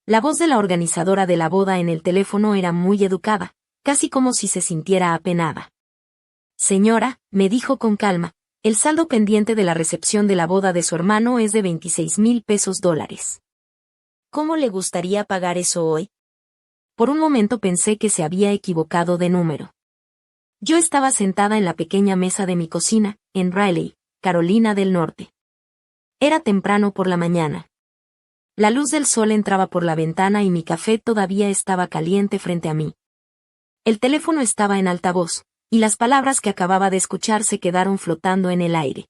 La voz de la organizadora de la boda en el teléfono era muy educada, casi como si se sintiera apenada. Señora, me dijo con calma, el saldo pendiente de la recepción de la boda de su hermano es de 26,000 pesos dólares. ¿Cómo le gustaría pagar eso hoy? Por un momento pensé que se había equivocado de número. Yo estaba sentada en la pequeña mesa de mi cocina, en Raleigh, Carolina del Norte. Era temprano por la mañana. La luz del sol entraba por la ventana y mi café todavía estaba caliente frente a mí. El teléfono estaba en altavoz, y las palabras que acababa de escuchar se quedaron flotando en el aire.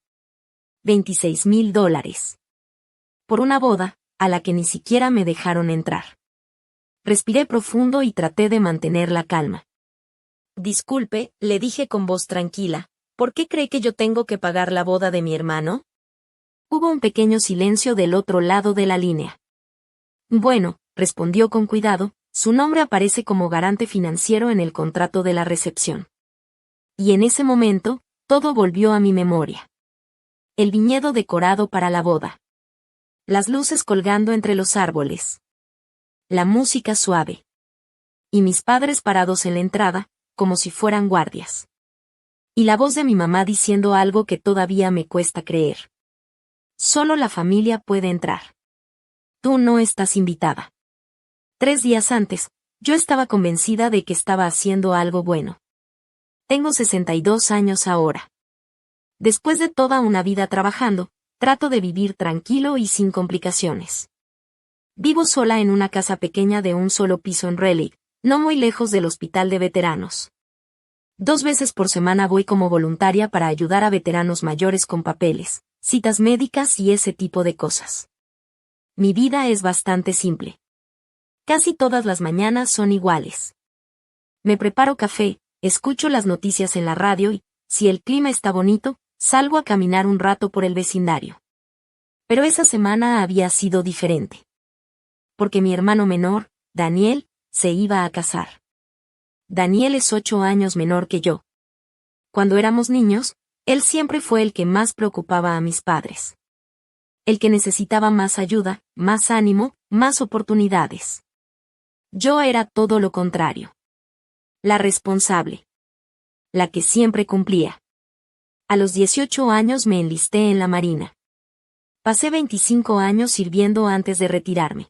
26,000 dólares. Por una boda, a la que ni siquiera me dejaron entrar. Respiré profundo y traté de mantener la calma. Disculpe, le dije con voz tranquila, ¿por qué cree que yo tengo que pagar la boda de mi hermano? Hubo un pequeño silencio del otro lado de la línea. Bueno, respondió con cuidado, su nombre aparece como garante financiero en el contrato de la recepción. Y en ese momento, todo volvió a mi memoria. El viñedo decorado para la boda. Las luces colgando entre los árboles. La música suave. Y mis padres parados en la entrada, como si fueran guardias. Y la voz de mi mamá diciendo algo que todavía me cuesta creer. Solo la familia puede entrar. Tú no estás invitada. 3 días antes, yo estaba convencida de que estaba haciendo algo bueno. Tengo 62 años ahora. Después de toda una vida trabajando, trato de vivir tranquilo y sin complicaciones. Vivo sola en una casa pequeña de un solo piso en Raleigh, no muy lejos del hospital de veteranos. 2 veces por semana voy como voluntaria para ayudar a veteranos mayores con papeles, citas médicas y ese tipo de cosas. Mi vida es bastante simple. Casi todas las mañanas son iguales. Me preparo café, escucho las noticias en la radio y, si el clima está bonito, salgo a caminar un rato por el vecindario. Pero esa semana había sido diferente. Porque mi hermano menor, Daniel, se iba a casar. Daniel es 8 años menor que yo. Cuando éramos niños, él siempre fue el que más preocupaba a mis padres. El que necesitaba más ayuda, más ánimo, más oportunidades. Yo era todo lo contrario. La responsable. La que siempre cumplía. A los 18 años me enlisté en la Marina. Pasé 25 años sirviendo antes de retirarme.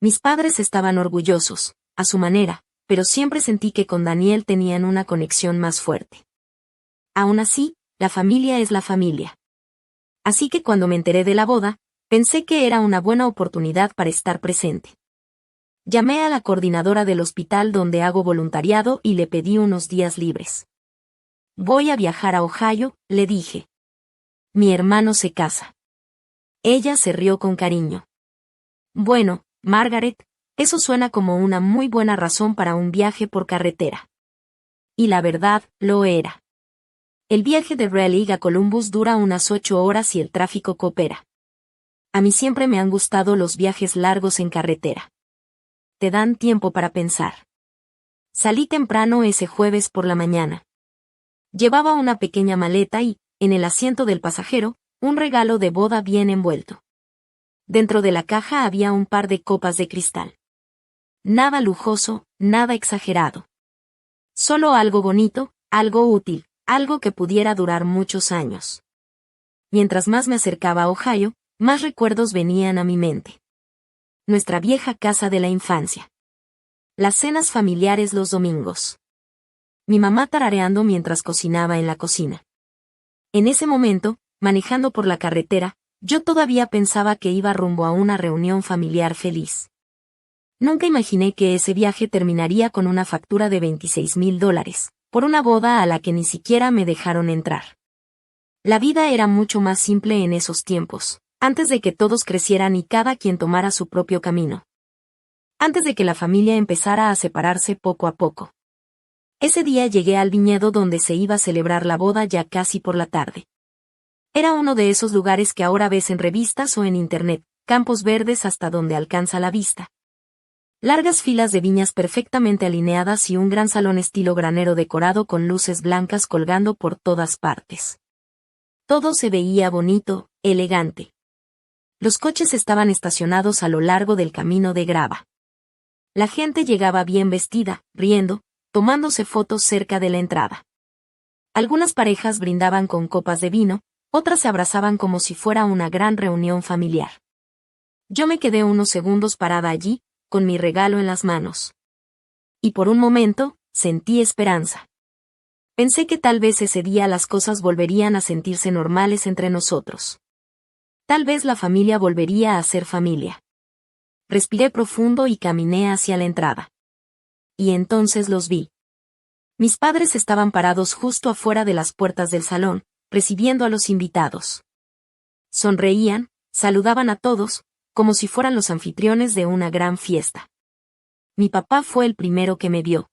Mis padres estaban orgullosos, a su manera, pero siempre sentí que con Daniel tenían una conexión más fuerte. Aún así, la familia es la familia. Así que cuando me enteré de la boda, pensé que era una buena oportunidad para estar presente. Llamé a la coordinadora del hospital donde hago voluntariado y le pedí unos días libres. Voy a viajar a Ohio, le dije. Mi hermano se casa. Ella se rió con cariño. Bueno, Margaret, eso suena como una muy buena razón para un viaje por carretera. Y la verdad, lo era. El viaje de Raleigh a Columbus dura unas 8 horas y el tráfico coopera. A mí siempre me han gustado los viajes largos en carretera. Te dan tiempo para pensar. Salí temprano ese jueves por la mañana. Llevaba una pequeña maleta y, en el asiento del pasajero, un regalo de boda bien envuelto. Dentro de la caja había un par de copas de cristal. Nada lujoso, nada exagerado. Solo algo bonito, algo útil, algo que pudiera durar muchos años. Mientras más me acercaba a Ohio, más recuerdos venían a mi mente. Nuestra vieja casa de la infancia. Las cenas familiares los domingos. Mi mamá tarareando mientras cocinaba en la cocina. En ese momento, manejando por la carretera, yo todavía pensaba que iba rumbo a una reunión familiar feliz. Nunca imaginé que ese viaje terminaría con una factura de 26,000 dólares, por una boda a la que ni siquiera me dejaron entrar. La vida era mucho más simple en esos tiempos, antes de que todos crecieran y cada quien tomara su propio camino. Antes de que la familia empezara a separarse poco a poco. Ese día llegué al viñedo donde se iba a celebrar la boda ya casi por la tarde. Era uno de esos lugares que ahora ves en revistas o en internet, campos verdes hasta donde alcanza la vista. Largas filas de viñas perfectamente alineadas y un gran salón estilo granero decorado con luces blancas colgando por todas partes. Todo se veía bonito, elegante. Los coches estaban estacionados a lo largo del camino de grava. La gente llegaba bien vestida, riendo, tomándose fotos cerca de la entrada. Algunas parejas brindaban con copas de vino, otras se abrazaban como si fuera una gran reunión familiar. Yo me quedé unos segundos parada allí, con mi regalo en las manos. Y por un momento, sentí esperanza. Pensé que tal vez ese día las cosas volverían a sentirse normales entre nosotros. Tal vez la familia volvería a ser familia. Respiré profundo y caminé hacia la entrada. Y entonces los vi. Mis padres estaban parados justo afuera de las puertas del salón, recibiendo a los invitados. Sonreían, saludaban a todos, como si fueran los anfitriones de una gran fiesta. Mi papá fue el primero que me vio.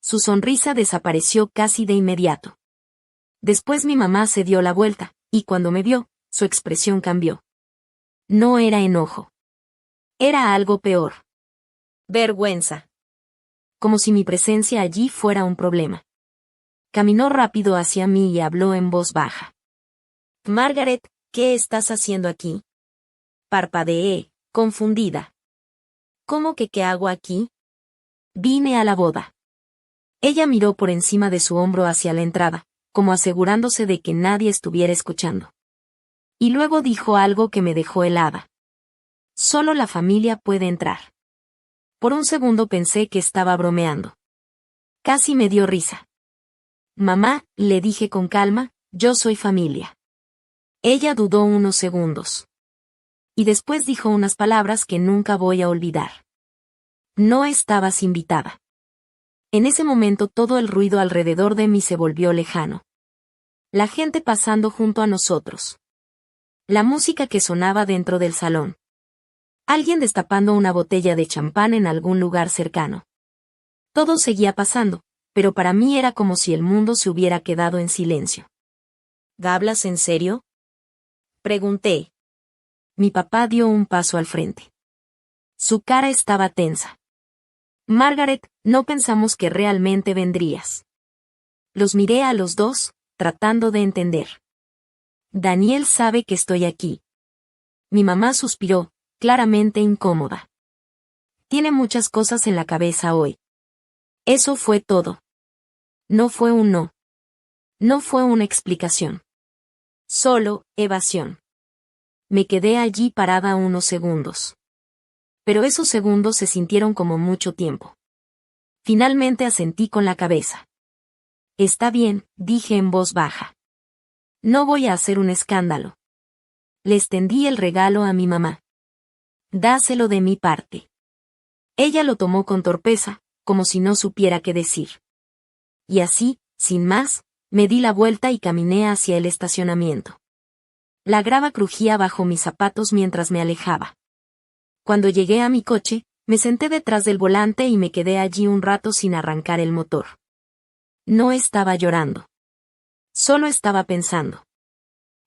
Su sonrisa desapareció casi de inmediato. Después mi mamá se dio la vuelta, y cuando me vio, su expresión cambió. No era enojo. Era algo peor. Vergüenza. Como si mi presencia allí fuera un problema. Caminó rápido hacia mí y habló en voz baja. Margaret, ¿qué estás haciendo aquí? Parpadeé, confundida. ¿Cómo que qué hago aquí? Vine a la boda. Ella miró por encima de su hombro hacia la entrada, como asegurándose de que nadie estuviera escuchando. Y luego dijo algo que me dejó helada. Solo la familia puede entrar. Por un segundo pensé que estaba bromeando. Casi me dio risa. Mamá, le dije con calma, yo soy familia. Ella dudó unos segundos. Y después dijo unas palabras que nunca voy a olvidar. No estabas invitada. En ese momento todo el ruido alrededor de mí se volvió lejano. La gente pasando junto a nosotros. La música que sonaba dentro del salón. Alguien destapando una botella de champán en algún lugar cercano. Todo seguía pasando, pero para mí era como si el mundo se hubiera quedado en silencio. ¿Hablas en serio? Pregunté. Mi papá dio un paso al frente. Su cara estaba tensa. Margaret, no pensamos que realmente vendrías. Los miré a los dos, tratando de entender. Daniel sabe que estoy aquí. Mi mamá suspiró, claramente incómoda. Tiene muchas cosas en la cabeza hoy. Eso fue todo. No fue un no. No fue una explicación. Solo, evasión. Me quedé allí parada unos segundos. Pero esos segundos se sintieron como mucho tiempo. Finalmente asentí con la cabeza. Está bien, dije en voz baja. No voy a hacer un escándalo. Le extendí el regalo a mi mamá. Dáselo de mi parte. Ella lo tomó con torpeza, como si no supiera qué decir. Y así, sin más, me di la vuelta y caminé hacia el estacionamiento. La grava crujía bajo mis zapatos mientras me alejaba. Cuando llegué a mi coche, me senté detrás del volante y me quedé allí un rato sin arrancar el motor. No estaba llorando. Solo estaba pensando.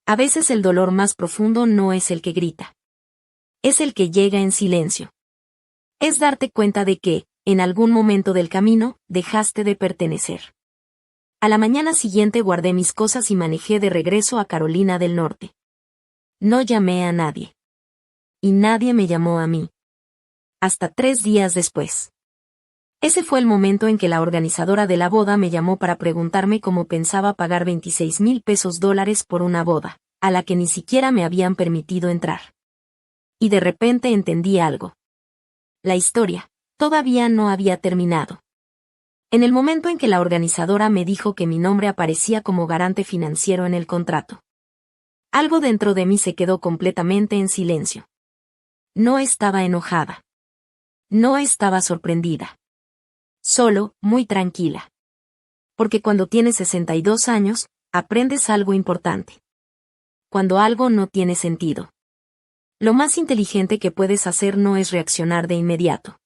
A veces el dolor más profundo no es el que grita. Es el que llega en silencio. Es darte cuenta de que, en algún momento del camino, dejaste de pertenecer. A la mañana siguiente guardé mis cosas y manejé de regreso a Carolina del Norte. No llamé a nadie. Y nadie me llamó a mí. Hasta 3 días después. Ese fue el momento en que la organizadora de la boda me llamó para preguntarme cómo pensaba pagar $26,000 por una boda, a la que ni siquiera me habían permitido entrar. Y de repente entendí algo. La historia, todavía no había terminado. En el momento en que la organizadora me dijo que mi nombre aparecía como garante financiero en el contrato. Algo dentro de mí se quedó completamente en silencio. No estaba enojada. No estaba sorprendida. Solo, muy tranquila. Porque cuando tienes 62 años, aprendes algo importante. Cuando algo no tiene sentido. Lo más inteligente que puedes hacer no es reaccionar de inmediato.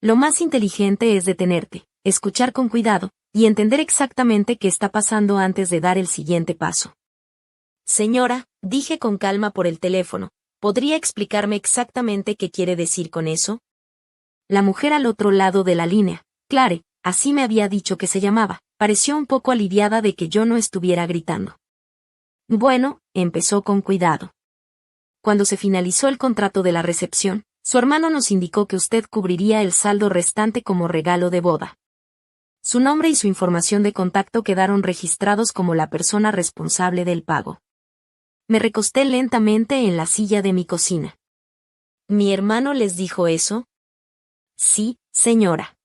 Lo más inteligente es detenerte, escuchar con cuidado, y entender exactamente qué está pasando antes de dar el siguiente paso. Señora, dije con calma por el teléfono, ¿podría explicarme exactamente qué quiere decir con eso? La mujer al otro lado de la línea, Clare, así me había dicho que se llamaba, pareció un poco aliviada de que yo no estuviera gritando. Bueno, empezó con cuidado. Cuando se finalizó el contrato de la recepción, su hermano nos indicó que usted cubriría el saldo restante como regalo de boda. Su nombre y su información de contacto quedaron registrados como la persona responsable del pago. Me recosté lentamente en la silla de mi cocina. ¿Mi hermano les dijo eso? Sí, señora.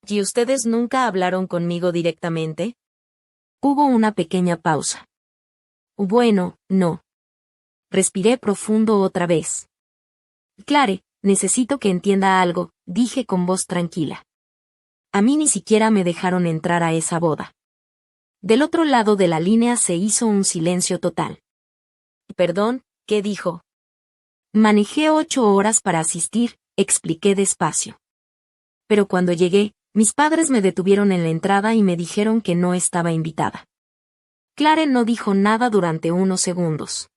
¿Y ustedes nunca hablaron conmigo directamente? Hubo una pequeña pausa. Bueno, no. Respiré profundo otra vez. Clare, necesito que entienda algo, dije con voz tranquila. A mí ni siquiera me dejaron entrar a esa boda. Del otro lado de la línea se hizo un silencio total. Perdón, ¿qué dijo? Manejé 8 horas para asistir, expliqué despacio. Pero cuando llegué, mis padres me detuvieron en la entrada y me dijeron que no estaba invitada. Clare no dijo nada durante unos segundos.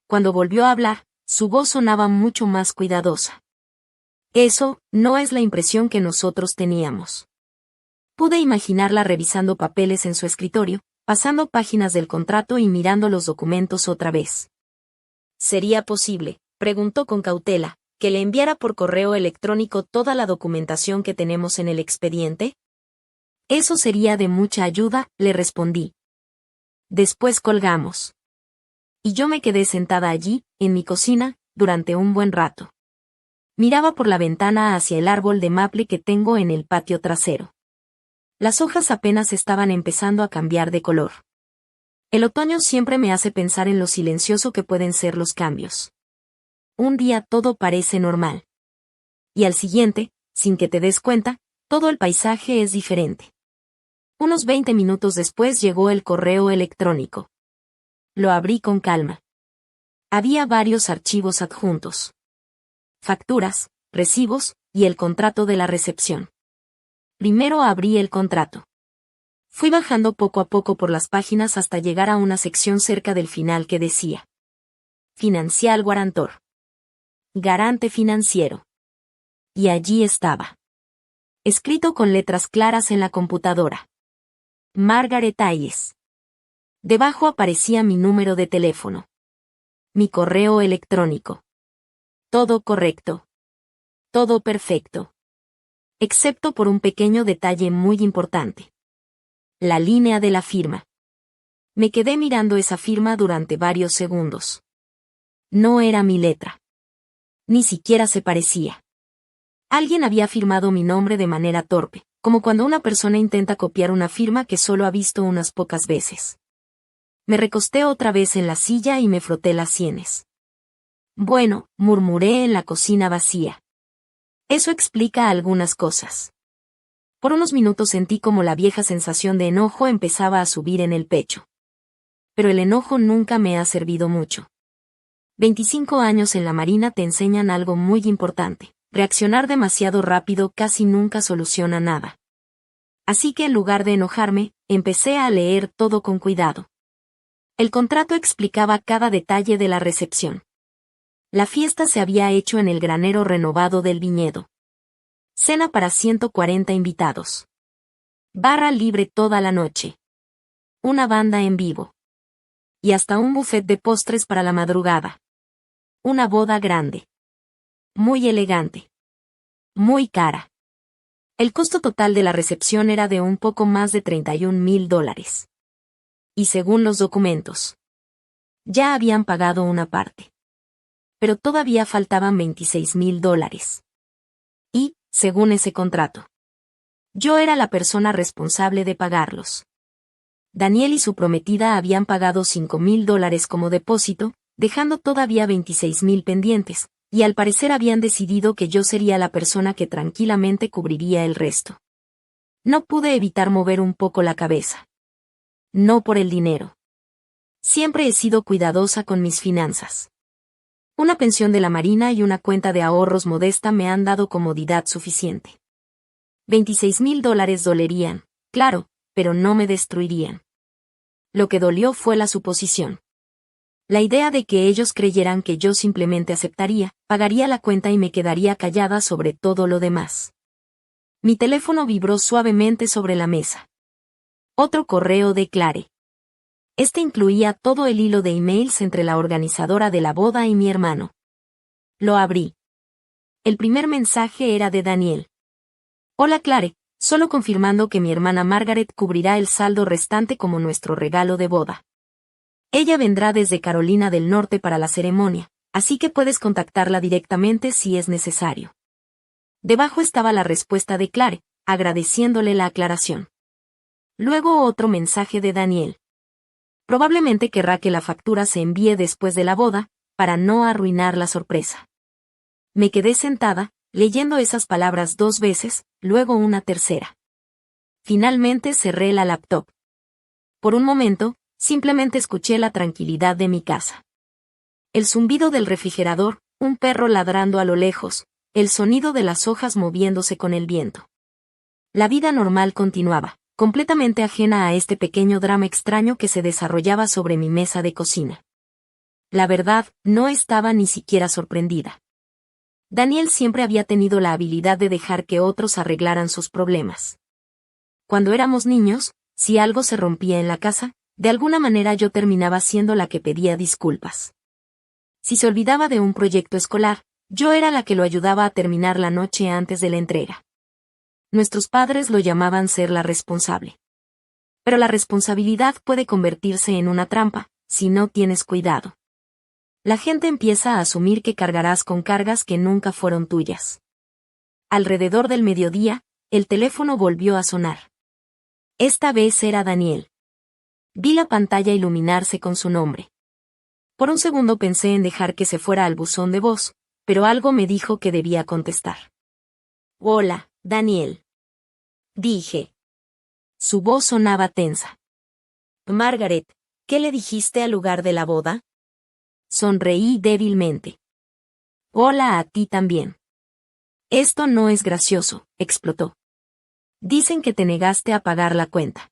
Cuando volvió a hablar, su voz sonaba mucho más cuidadosa. Eso no es la impresión que nosotros teníamos. Pude imaginarla revisando papeles en su escritorio, pasando páginas del contrato y mirando los documentos otra vez. ¿Sería posible, preguntó con cautela, que le enviara por correo electrónico toda la documentación que tenemos en el expediente? Eso sería de mucha ayuda, le respondí. Después colgamos. Y yo me quedé sentada allí, en mi cocina, durante un buen rato. Miraba por la ventana hacia el árbol de maple que tengo en el patio trasero. Las hojas apenas estaban empezando a cambiar de color. El otoño siempre me hace pensar en lo silencioso que pueden ser los cambios. Un día todo parece normal. Y al siguiente, sin que te des cuenta, todo el paisaje es diferente. Unos 20 minutos después llegó el correo electrónico. Lo abrí con calma. Había varios archivos adjuntos. Facturas, recibos, y el contrato de la recepción. Primero abrí el contrato. Fui bajando poco a poco por las páginas hasta llegar a una sección cerca del final que decía: Financial Guarantor. Garante financiero. Y allí estaba. Escrito con letras claras en la computadora. Margaret Hayes. Debajo aparecía mi número de teléfono. Mi correo electrónico. Todo correcto. Todo perfecto. Excepto por un pequeño detalle muy importante. La línea de la firma. Me quedé mirando esa firma durante varios segundos. No era mi letra. Ni siquiera se parecía. Alguien había firmado mi nombre de manera torpe, como cuando una persona intenta copiar una firma que solo ha visto unas pocas veces. Me recosté otra vez en la silla y me froté las sienes. Bueno, murmuré en la cocina vacía. Eso explica algunas cosas. Por unos minutos sentí como la vieja sensación de enojo empezaba a subir en el pecho. Pero el enojo nunca me ha servido mucho. 25 años en la Marina te enseñan algo muy importante. Reaccionar demasiado rápido casi nunca soluciona nada. Así que en lugar de enojarme, empecé a leer todo con cuidado. El contrato explicaba cada detalle de la recepción. La fiesta se había hecho en el granero renovado del viñedo. Cena para 140 invitados. Barra libre toda la noche. Una banda en vivo. Y hasta un buffet de postres para la madrugada. Una boda grande. Muy elegante. Muy cara. El costo total de la recepción era de un poco más de $31,000. Y según los documentos, ya habían pagado una parte. Pero todavía faltaban $26,000. Y, según ese contrato, yo era la persona responsable de pagarlos. Daniel y su prometida habían pagado $5,000 como depósito, dejando todavía 26,000 pendientes, y al parecer habían decidido que yo sería la persona que tranquilamente cubriría el resto. No pude evitar mover un poco la cabeza. No por el dinero. Siempre he sido cuidadosa con mis finanzas. Una pensión de la Marina y una cuenta de ahorros modesta me han dado comodidad suficiente. $26,000 dolerían, claro, pero no me destruirían. Lo que dolió fue la suposición. La idea de que ellos creyeran que yo simplemente aceptaría, pagaría la cuenta y me quedaría callada sobre todo lo demás. Mi teléfono vibró suavemente sobre la mesa. Otro correo de Clare. Este incluía todo el hilo de emails entre la organizadora de la boda y mi hermano. Lo abrí. El primer mensaje era de Daniel. Hola Clare, solo confirmando que mi hermana Margaret cubrirá el saldo restante como nuestro regalo de boda. Ella vendrá desde Carolina del Norte para la ceremonia, así que puedes contactarla directamente si es necesario. Debajo estaba la respuesta de Clare, agradeciéndole la aclaración. Luego otro mensaje de Daniel. Probablemente querrá que la factura se envíe después de la boda, para no arruinar la sorpresa. Me quedé sentada, leyendo esas palabras 2 veces, luego una tercera. Finalmente cerré la laptop. Por un momento, simplemente escuché la tranquilidad de mi casa. El zumbido del refrigerador, un perro ladrando a lo lejos, el sonido de las hojas moviéndose con el viento. La vida normal continuaba, completamente ajena a este pequeño drama extraño que se desarrollaba sobre mi mesa de cocina. La verdad, no estaba ni siquiera sorprendida. Daniel siempre había tenido la habilidad de dejar que otros arreglaran sus problemas. Cuando éramos niños, si algo se rompía en la casa, de alguna manera yo terminaba siendo la que pedía disculpas. Si se olvidaba de un proyecto escolar, yo era la que lo ayudaba a terminar la noche antes de la entrega. Nuestros padres lo llamaban ser la responsable. Pero la responsabilidad puede convertirse en una trampa, si no tienes cuidado. La gente empieza a asumir que cargarás con cargas que nunca fueron tuyas. Alrededor del mediodía, el teléfono volvió a sonar. Esta vez era Daniel. Vi la pantalla iluminarse con su nombre. Por un segundo pensé en dejar que se fuera al buzón de voz, pero algo me dijo que debía contestar. Hola, Daniel. Dije. Su voz sonaba tensa. Margaret, ¿qué le dijiste al lugar de la boda? Sonreí débilmente. Hola a ti también. Esto no es gracioso, explotó. Dicen que te negaste a pagar la cuenta.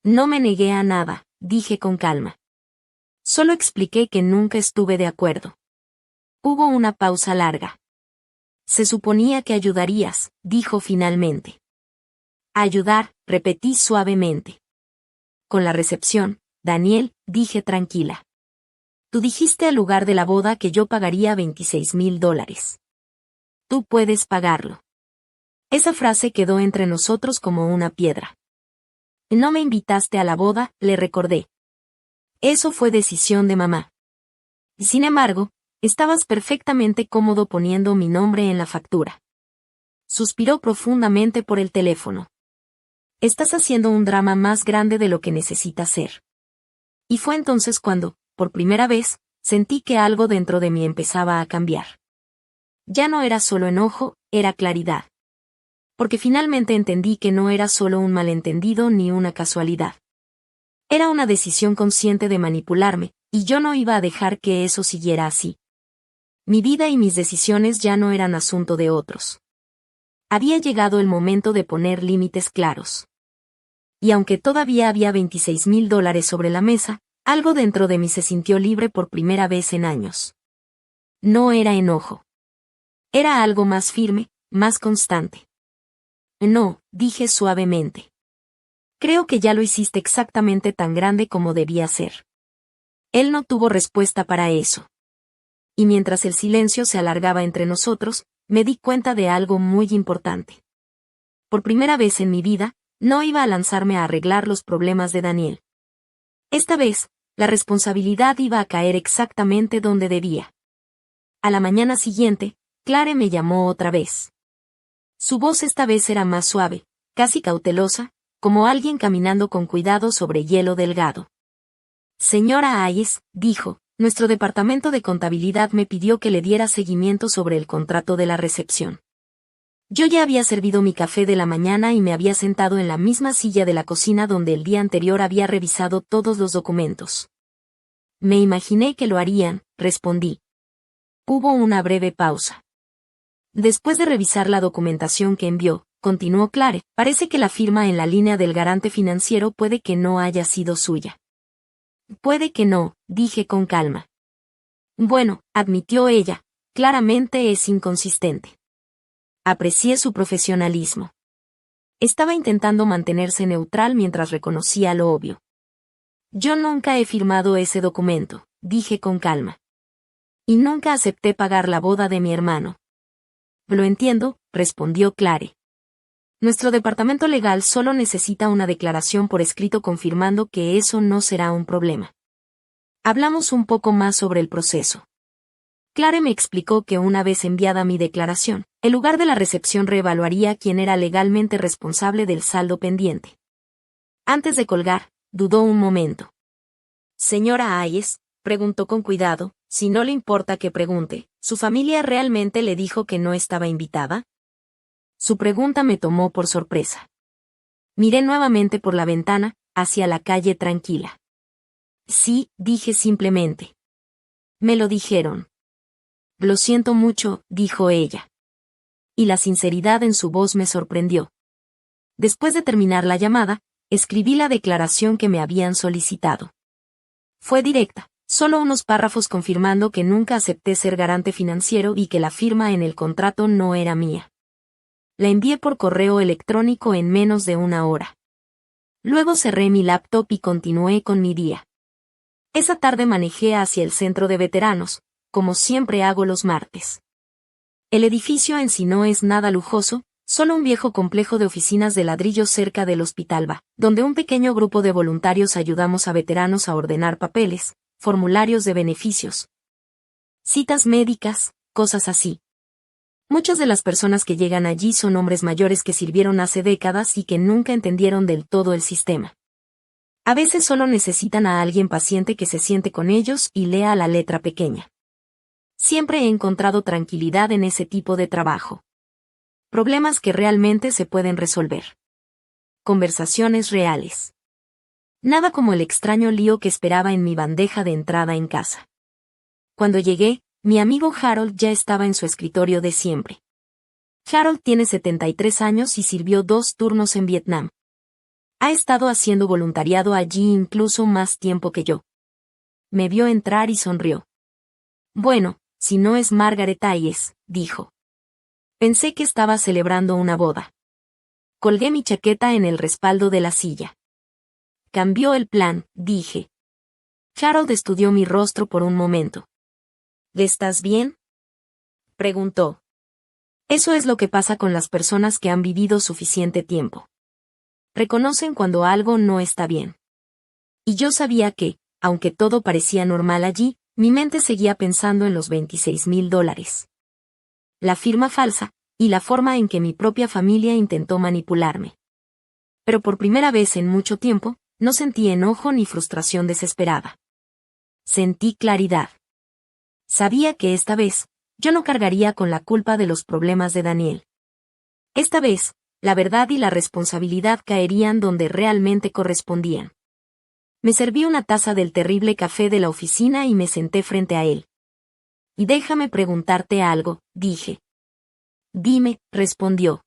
No me negué a nada, dije con calma. Solo expliqué que nunca estuve de acuerdo. Hubo una pausa larga. Se suponía que ayudarías, dijo finalmente. Ayudar, repetí suavemente. Con la recepción, Daniel, dije tranquila. Tú dijiste al lugar de la boda que yo pagaría $26,000. Tú puedes pagarlo. Esa frase quedó entre nosotros como una piedra. No me invitaste a la boda, le recordé. Eso fue decisión de mamá. Sin embargo, estabas perfectamente cómodo poniendo mi nombre en la factura. Suspiró profundamente por el teléfono. Estás haciendo un drama más grande de lo que necesita ser. Y fue entonces cuando, por primera vez, sentí que algo dentro de mí empezaba a cambiar. Ya no era solo enojo, era claridad. Porque finalmente entendí que no era solo un malentendido ni una casualidad. Era una decisión consciente de manipularme, y yo no iba a dejar que eso siguiera así. Mi vida y mis decisiones ya no eran asunto de otros. Había llegado el momento de poner límites claros. Y aunque todavía había $26,000 sobre la mesa, algo dentro de mí se sintió libre por primera vez en años. No era enojo. Era algo más firme, más constante. No, dije suavemente. Creo que ya lo hiciste exactamente tan grande como debía ser. Él no tuvo respuesta para eso. Y mientras el silencio se alargaba entre nosotros, me di cuenta de algo muy importante. Por primera vez en mi vida, no iba a lanzarme a arreglar los problemas de Daniel. Esta vez, la responsabilidad iba a caer exactamente donde debía. A la mañana siguiente, Clare me llamó otra vez. Su voz esta vez era más suave, casi cautelosa, como alguien caminando con cuidado sobre hielo delgado. Señora Hayes, dijo, nuestro departamento de contabilidad me pidió que le diera seguimiento sobre el contrato de la recepción. Yo ya había servido mi café de la mañana y me había sentado en la misma silla de la cocina donde el día anterior había revisado todos los documentos. Me imaginé que lo harían, respondí. Hubo una breve pausa. Después de revisar la documentación que envió, continuó Clare, parece que la firma en la línea del garante financiero puede que no haya sido suya. Puede que no, dije con calma. Bueno, admitió ella, claramente es inconsistente. Aprecié su profesionalismo. Estaba intentando mantenerse neutral mientras reconocía lo obvio. Yo nunca he firmado ese documento, dije con calma. Y nunca acepté pagar la boda de mi hermano. Lo entiendo, respondió Clare. Nuestro departamento legal solo necesita una declaración por escrito confirmando que eso no será un problema. Hablamos un poco más sobre el proceso. Clare me explicó que una vez enviada mi declaración, el lugar de la recepción reevaluaría quién era legalmente responsable del saldo pendiente. Antes de colgar, dudó un momento. Señora Hayes, preguntó con cuidado, si no le importa que pregunte, ¿su familia realmente le dijo que no estaba invitada? Su pregunta me tomó por sorpresa. Miré nuevamente por la ventana, hacia la calle tranquila. Sí, dije simplemente. Me lo dijeron. Lo siento mucho, dijo ella. Y la sinceridad en su voz me sorprendió. Después de terminar la llamada, escribí la declaración que me habían solicitado. Fue directa, solo unos párrafos confirmando que nunca acepté ser garante financiero y que la firma en el contrato no era mía. La envié por correo electrónico en menos de una hora. Luego cerré mi laptop y continué con mi día. Esa tarde manejé hacia el centro de veteranos, como siempre hago los martes. El edificio en sí no es nada lujoso, solo un viejo complejo de oficinas de ladrillo cerca del Hospital BA, donde un pequeño grupo de voluntarios ayudamos a veteranos a ordenar papeles, formularios de beneficios, citas médicas, cosas así. Muchas de las personas que llegan allí son hombres mayores que sirvieron hace décadas y que nunca entendieron del todo el sistema. A veces solo necesitan a alguien paciente que se siente con ellos y lea la letra pequeña. Siempre he encontrado tranquilidad en ese tipo de trabajo. Problemas que realmente se pueden resolver. Conversaciones reales. Nada como el extraño lío que esperaba en mi bandeja de entrada en casa. Cuando llegué, mi amigo Harold ya estaba en su escritorio de siempre. Harold tiene 73 años y sirvió 2 turnos en Vietnam. Ha estado haciendo voluntariado allí incluso más tiempo que yo. Me vio entrar y sonrió. Bueno, si no es Margaret Hayes, dijo. Pensé que estaba celebrando una boda. Colgué mi chaqueta en el respaldo de la silla. Cambió el plan, dije. Harold estudió mi rostro por un momento. ¿Estás bien?, preguntó. Eso es lo que pasa con las personas que han vivido suficiente tiempo. Reconocen cuando algo no está bien. Y yo sabía que, aunque todo parecía normal allí, mi mente seguía pensando en los $26,000. La firma falsa, y la forma en que mi propia familia intentó manipularme. Pero por primera vez en mucho tiempo, no sentí enojo ni frustración desesperada. Sentí claridad. Sabía que esta vez, yo no cargaría con la culpa de los problemas de Daniel. Esta vez, la verdad y la responsabilidad caerían donde realmente correspondían. Me serví una taza del terrible café de la oficina y me senté frente a él. Y déjame preguntarte algo, dije. Dime, respondió.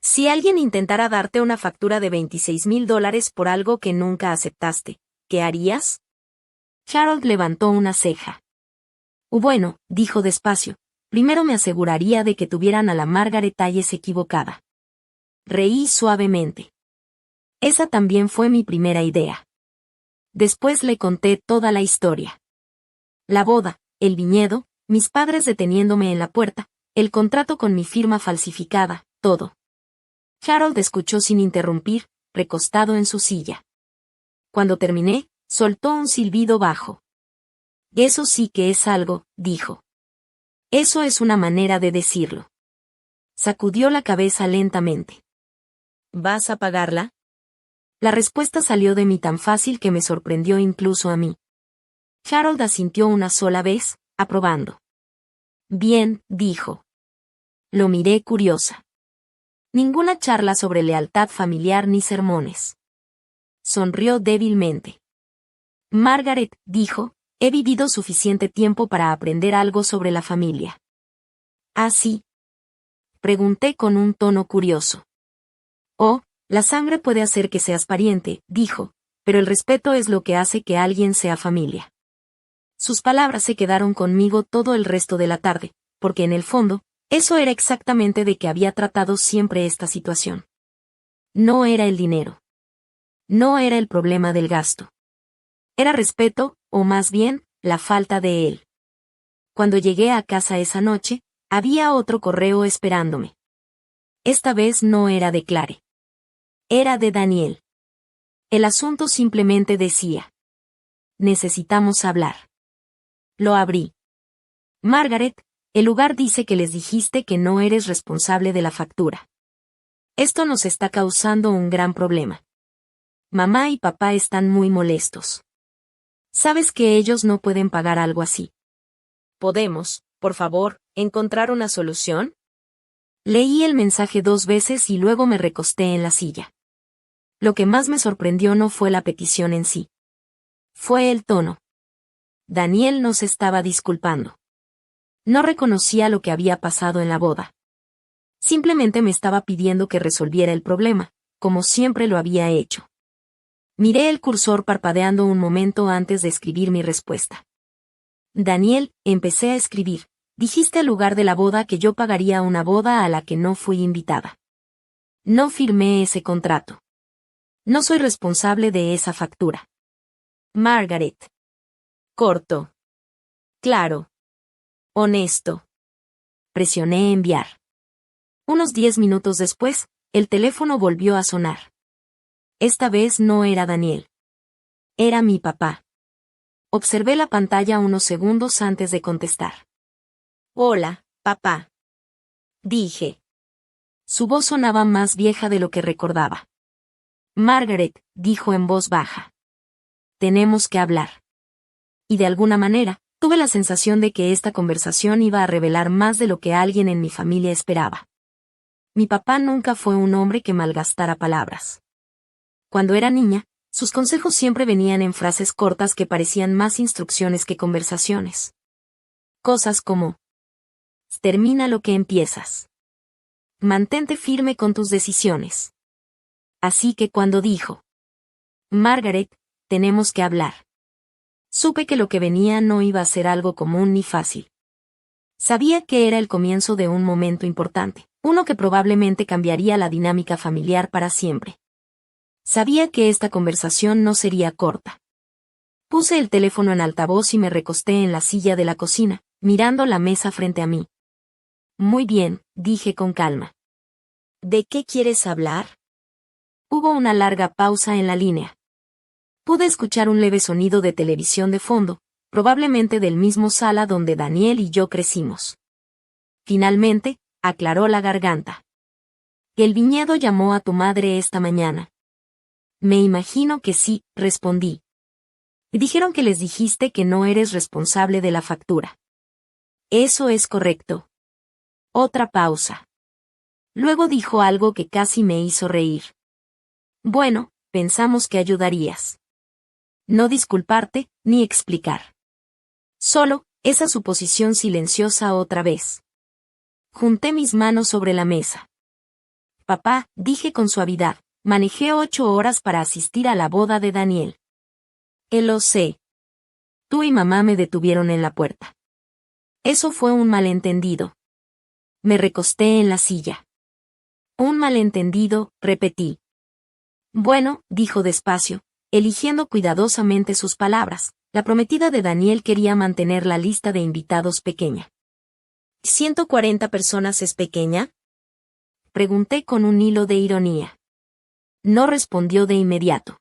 Si alguien intentara darte una factura de $26,000 por algo que nunca aceptaste, ¿qué harías? Harold levantó una ceja. Bueno, dijo despacio, primero me aseguraría de que tuvieran a la Margaret Hayes equivocada. Reí suavemente. Esa también fue mi primera idea. Después le conté toda la historia. La boda, el viñedo, mis padres deteniéndome en la puerta, el contrato con mi firma falsificada, todo. Harold escuchó sin interrumpir, recostado en su silla. Cuando terminé, soltó un silbido bajo. Eso sí que es algo, dijo. Eso es una manera de decirlo. Sacudió la cabeza lentamente. ¿Vas a pagarla? La respuesta salió de mí tan fácil que me sorprendió incluso a mí. Harold asintió una sola vez, aprobando. Bien, dijo. Lo miré curiosa. Ninguna charla sobre lealtad familiar ni sermones. Sonrió débilmente. Margaret, dijo, he vivido suficiente tiempo para aprender algo sobre la familia. ¿Ah, sí? Pregunté con un tono curioso. Oh, la sangre puede hacer que seas pariente, dijo, pero el respeto es lo que hace que alguien sea familia. Sus palabras se quedaron conmigo todo el resto de la tarde, porque en el fondo, eso era exactamente de que había tratado siempre esta situación. No era el dinero. No era el problema del gasto. Era respeto, o más bien, la falta de él. Cuando llegué a casa esa noche, había otro correo esperándome. Esta vez no era de Clare. Era de Daniel. El asunto simplemente decía: necesitamos hablar. Lo abrí. Margaret, el lugar dice que les dijiste que no eres responsable de la factura. Esto nos está causando un gran problema. Mamá y papá están muy molestos. ¿Sabes que ellos no pueden pagar algo así? ¿Podemos, por favor, encontrar una solución? Leí el mensaje 2 veces y luego me recosté en la silla. Lo que más me sorprendió no fue la petición en sí. Fue el tono. Daniel no se estaba disculpando. No reconocía lo que había pasado en la boda. Simplemente me estaba pidiendo que resolviera el problema, como siempre lo había hecho. Miré el cursor parpadeando un momento antes de escribir mi respuesta. Daniel, empecé a escribir. Dijiste al lugar de la boda que yo pagaría una boda a la que no fui invitada. No firmé ese contrato. No soy responsable de esa factura. Margaret. Corto. Claro. Honesto. Presioné enviar. Unos 10 minutos después, el teléfono volvió a sonar. Esta vez no era Daniel. Era mi papá. Observé la pantalla unos segundos antes de contestar. Hola, papá. Dije. Su voz sonaba más vieja de lo que recordaba. Margaret, dijo en voz baja. Tenemos que hablar. Y de alguna manera, tuve la sensación de que esta conversación iba a revelar más de lo que alguien en mi familia esperaba. Mi papá nunca fue un hombre que malgastara palabras. Cuando era niña, sus consejos siempre venían en frases cortas que parecían más instrucciones que conversaciones. Cosas como: termina lo que empiezas. Mantente firme con tus decisiones. Así que cuando dijo: Margaret, tenemos que hablar. Supe que lo que venía no iba a ser algo común ni fácil. Sabía que era el comienzo de un momento importante, uno que probablemente cambiaría la dinámica familiar para siempre. Sabía que esta conversación no sería corta. Puse el teléfono en altavoz y me recosté en la silla de la cocina, mirando la mesa frente a mí. Muy bien, dije con calma. ¿De qué quieres hablar? Hubo una larga pausa en la línea. Pude escuchar un leve sonido de televisión de fondo, probablemente del mismo sala donde Daniel y yo crecimos. Finalmente, aclaró la garganta. El viñedo llamó a tu madre esta mañana. Me imagino que sí, respondí. Dijeron que les dijiste que no eres responsable de la factura. Eso es correcto. Otra pausa. Luego dijo algo que casi me hizo reír. Bueno, pensamos que ayudarías. No disculparte, ni explicar. Solo, esa suposición silenciosa otra vez. Junté mis manos sobre la mesa. Papá, dije con suavidad, manejé 8 horas para asistir a la boda de Daniel. Lo sé. Tú y mamá me detuvieron en la puerta. Eso fue un malentendido. Me recosté en la silla. Un malentendido, repetí. Bueno, dijo despacio, eligiendo cuidadosamente sus palabras. La prometida de Daniel quería mantener la lista de invitados pequeña. ¿140 personas es pequeña? Pregunté con un hilo de ironía. No respondió de inmediato.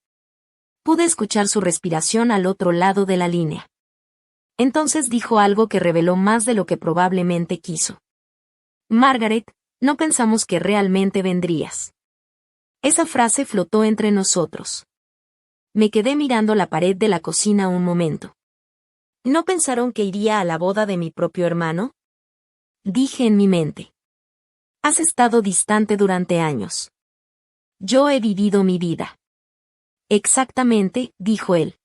Pude escuchar su respiración al otro lado de la línea. Entonces dijo algo que reveló más de lo que probablemente quiso. Margaret, no pensamos que realmente vendrías. Esa frase flotó entre nosotros. Me quedé mirando la pared de la cocina un momento. ¿No pensaron que iría a la boda de mi propio hermano? Dije en mi mente. Has estado distante durante años. Yo he vivido mi vida. Exactamente, dijo él.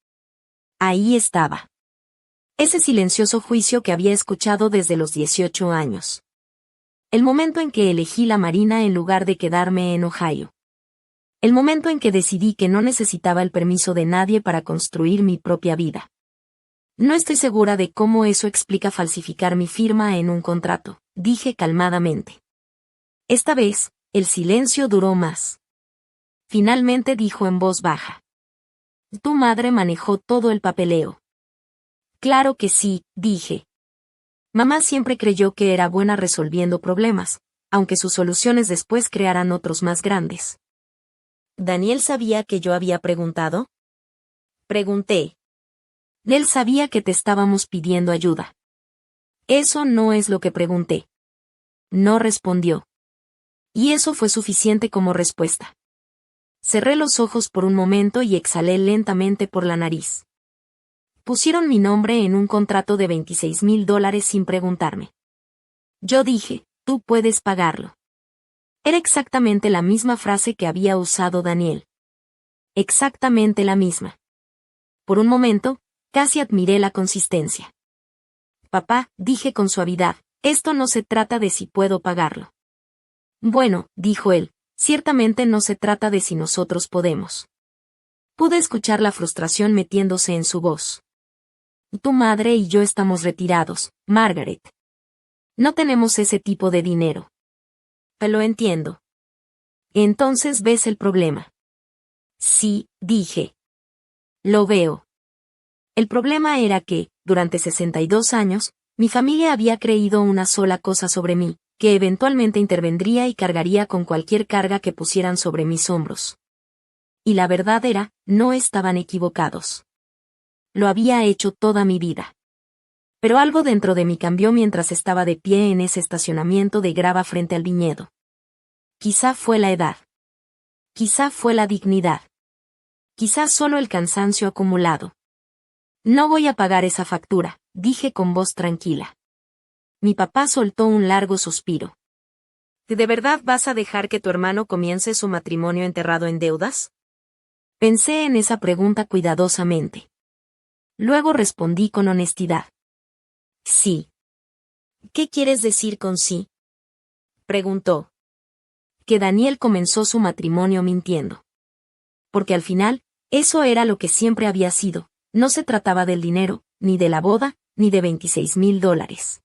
Ahí estaba. Ese silencioso juicio que había escuchado desde los 18 años. El momento en que elegí la Marina en lugar de quedarme en Ohio. El momento en que decidí que no necesitaba el permiso de nadie para construir mi propia vida. No estoy segura de cómo eso explica falsificar mi firma en un contrato, dije calmadamente. Esta vez, el silencio duró más. Finalmente dijo en voz baja. Tu madre manejó todo el papeleo. Claro que sí, dije. Mamá siempre creyó que era buena resolviendo problemas, aunque sus soluciones después crearan otros más grandes. ¿Daniel sabía que yo había preguntado? Pregunté. Él sabía que te estábamos pidiendo ayuda. Eso no es lo que pregunté. No respondió. Y eso fue suficiente como respuesta. Cerré los ojos por un momento y exhalé lentamente por la nariz. Pusieron mi nombre en un contrato de $26,000 sin preguntarme. Yo dije, tú puedes pagarlo. Era exactamente la misma frase que había usado Daniel. Exactamente la misma. Por un momento, casi admiré la consistencia. Papá, dije con suavidad, esto no se trata de si puedo pagarlo. Bueno, dijo él, ciertamente no se trata de si nosotros podemos. Pude escuchar la frustración metiéndose en su voz. Tu madre y yo estamos retirados, Margaret. No tenemos ese tipo de dinero. Lo entiendo. Entonces ves el problema. Sí, dije. Lo veo. El problema era que, durante 62 años, mi familia había creído una sola cosa sobre mí, que eventualmente intervendría y cargaría con cualquier carga que pusieran sobre mis hombros. Y la verdad era, no estaban equivocados. Lo había hecho toda mi vida. Pero algo dentro de mí cambió mientras estaba de pie en ese estacionamiento de grava frente al viñedo. Quizá fue la edad. Quizá fue la dignidad. Quizá solo el cansancio acumulado. No voy a pagar esa factura, dije con voz tranquila. Mi papá soltó un largo suspiro. ¿De verdad vas a dejar que tu hermano comience su matrimonio enterrado en deudas? Pensé en esa pregunta cuidadosamente. Luego respondí con honestidad. Sí. ¿Qué quieres decir con sí? Preguntó. Que Daniel comenzó su matrimonio mintiendo. Porque al final, eso era lo que siempre había sido, no se trataba del dinero, ni de la boda, ni de $26,000.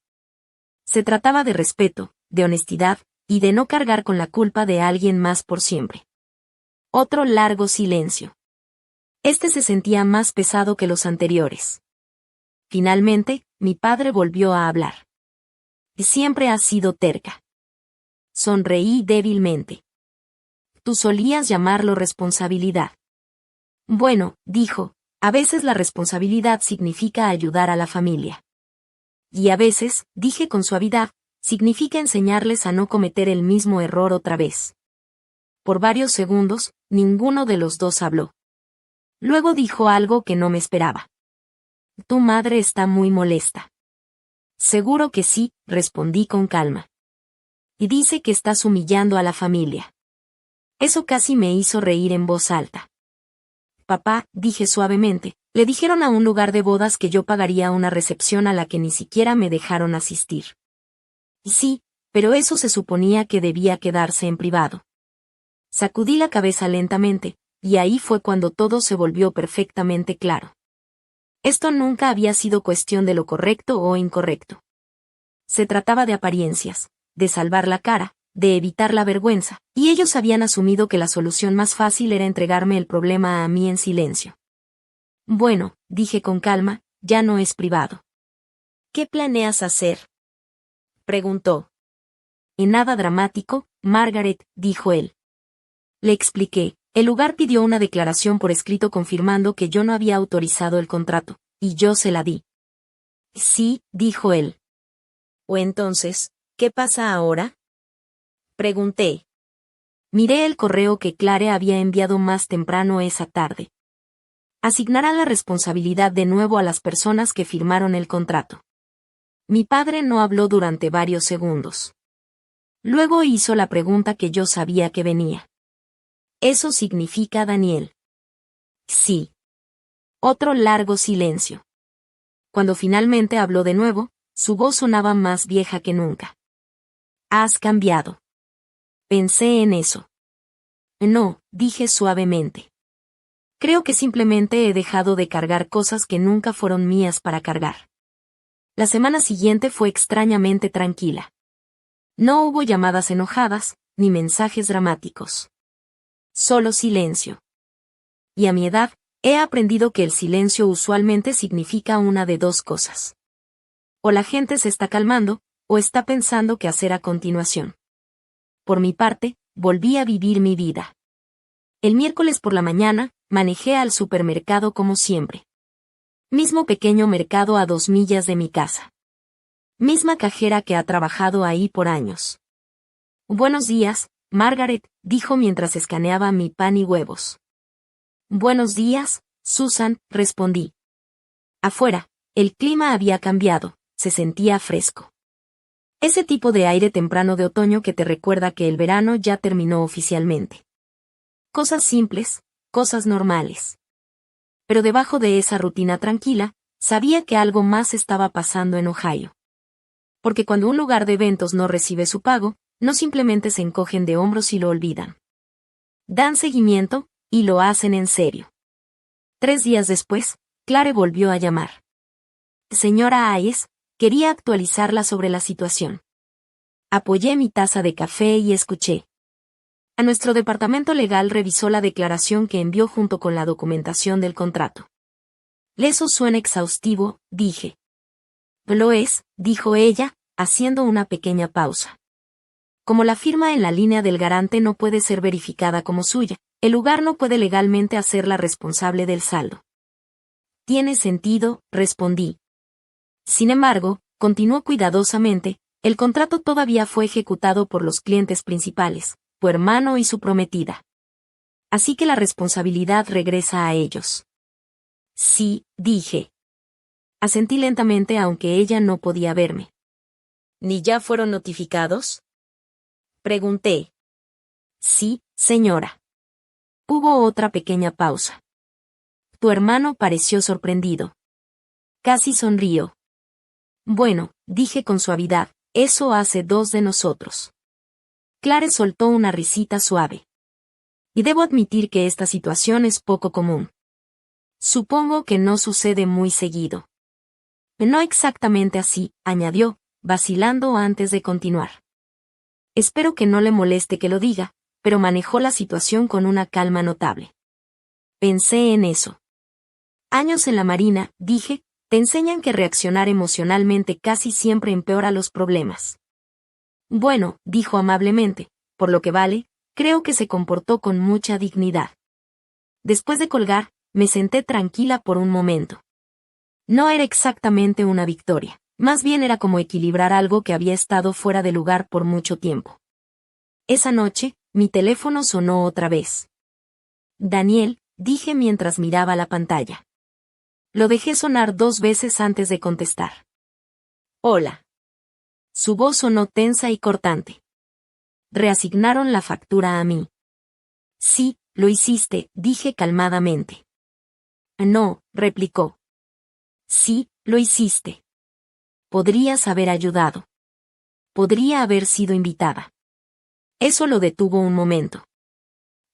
Se trataba de respeto, de honestidad, y de no cargar con la culpa de alguien más por siempre. Otro largo silencio. Este se sentía más pesado que los anteriores. Finalmente, mi padre volvió a hablar. Siempre has sido terca. Sonreí débilmente. Tú solías llamarlo responsabilidad. Bueno, dijo, a veces la responsabilidad significa ayudar a la familia. Y a veces, dije con suavidad, significa enseñarles a no cometer el mismo error otra vez. Por varios segundos, ninguno de los dos habló. Luego dijo algo que no me esperaba. Tu madre está muy molesta. Seguro que sí, respondí con calma. Y dice que estás humillando a la familia. Eso casi me hizo reír en voz alta. Papá, dije suavemente, le dijeron a un lugar de bodas que yo pagaría una recepción a la que ni siquiera me dejaron asistir. Y sí, pero eso se suponía que debía quedarse en privado. Sacudí la cabeza lentamente, y ahí fue cuando todo se volvió perfectamente claro. Esto nunca había sido cuestión de lo correcto o incorrecto. Se trataba de apariencias, de salvar la cara, de evitar la vergüenza, y ellos habían asumido que la solución más fácil era entregarme el problema a mí en silencio. Bueno, dije con calma, ya no es privado. ¿Qué planeas hacer? Preguntó. Y nada dramático, Margaret, dijo él. Le expliqué, el lugar pidió una declaración por escrito confirmando que yo no había autorizado el contrato, y yo se la di. Sí, dijo él. ¿O entonces, qué pasa ahora? Pregunté. Miré el correo que Clare había enviado más temprano esa tarde. Asignará la responsabilidad de nuevo a las personas que firmaron el contrato. Mi padre no habló durante varios segundos. Luego hizo la pregunta que yo sabía que venía. ¿Eso significa Daniel? Sí. Otro largo silencio. Cuando finalmente habló de nuevo, su voz sonaba más vieja que nunca. Has cambiado. Pensé en eso. No, dije suavemente. Creo que simplemente he dejado de cargar cosas que nunca fueron mías para cargar. La semana siguiente fue extrañamente tranquila. No hubo llamadas enojadas, ni mensajes dramáticos. Solo silencio. Y a mi edad, He aprendido que el silencio usualmente significa una de dos cosas. O la gente se está calmando, o está pensando qué hacer a continuación. Por mi parte, volví a vivir mi vida. El miércoles por la mañana, manejé al supermercado como siempre. Mismo pequeño mercado a 2 millas de mi casa. Misma cajera que ha trabajado ahí por años. Buenos días, Margaret, dijo mientras escaneaba mi pan y huevos. Buenos días, Susan, respondí. Afuera, el clima había cambiado, se sentía fresco. Ese tipo de aire temprano de otoño que te recuerda que el verano ya terminó oficialmente. Cosas simples, cosas normales. Pero debajo de esa rutina tranquila, sabía que algo más estaba pasando en Ohio. Porque cuando un lugar de eventos no recibe su pago, no simplemente se encogen de hombros y lo olvidan. Dan seguimiento, y lo hacen en serio. 3 días después, Clare volvió a llamar. Señora Hayes, quería actualizarla sobre la situación. Apoyé mi taza de café y escuché. A nuestro departamento legal revisó la declaración que envió junto con la documentación del contrato. Eso suena exhaustivo, dije. Lo es, dijo ella, haciendo una pequeña pausa. Como la firma en la línea del garante no puede ser verificada como suya, el lugar no puede legalmente hacerla responsable del saldo. Tiene sentido, respondí. Sin embargo, continuó cuidadosamente, el contrato todavía fue ejecutado por los clientes principales, tu hermano y su prometida. Así que la responsabilidad regresa a ellos. Sí, dije. Asentí lentamente aunque ella no podía verme. ¿Ni ya fueron notificados? Pregunté. Sí, señora. Hubo otra pequeña pausa. Tu hermano pareció sorprendido. Casi sonrió. Bueno, dije con suavidad, eso hace 2 de nosotros. Clare soltó una risita suave. Y debo admitir que esta situación es poco común. Supongo que no sucede muy seguido. No exactamente así, añadió, vacilando antes de continuar. Espero que no le moleste que lo diga, pero manejó la situación con una calma notable. Pensé en eso. Años en la marina, dije, te enseñan que reaccionar emocionalmente casi siempre empeora los problemas. Bueno, dijo amablemente, por lo que vale, creo que se comportó con mucha dignidad. Después de colgar, me senté tranquila por un momento. No era exactamente una victoria, más bien era como equilibrar algo que había estado fuera de lugar por mucho tiempo. Esa noche, mi teléfono sonó otra vez. Daniel, dije mientras miraba la pantalla. Lo dejé sonar 2 veces antes de contestar. Hola. Su voz sonó tensa y cortante. Reasignaron la factura a mí. Sí, lo hiciste, dije calmadamente. No, replicó. Sí, lo hiciste. Podrías haber ayudado. Podría haber sido invitada. Eso lo detuvo un momento.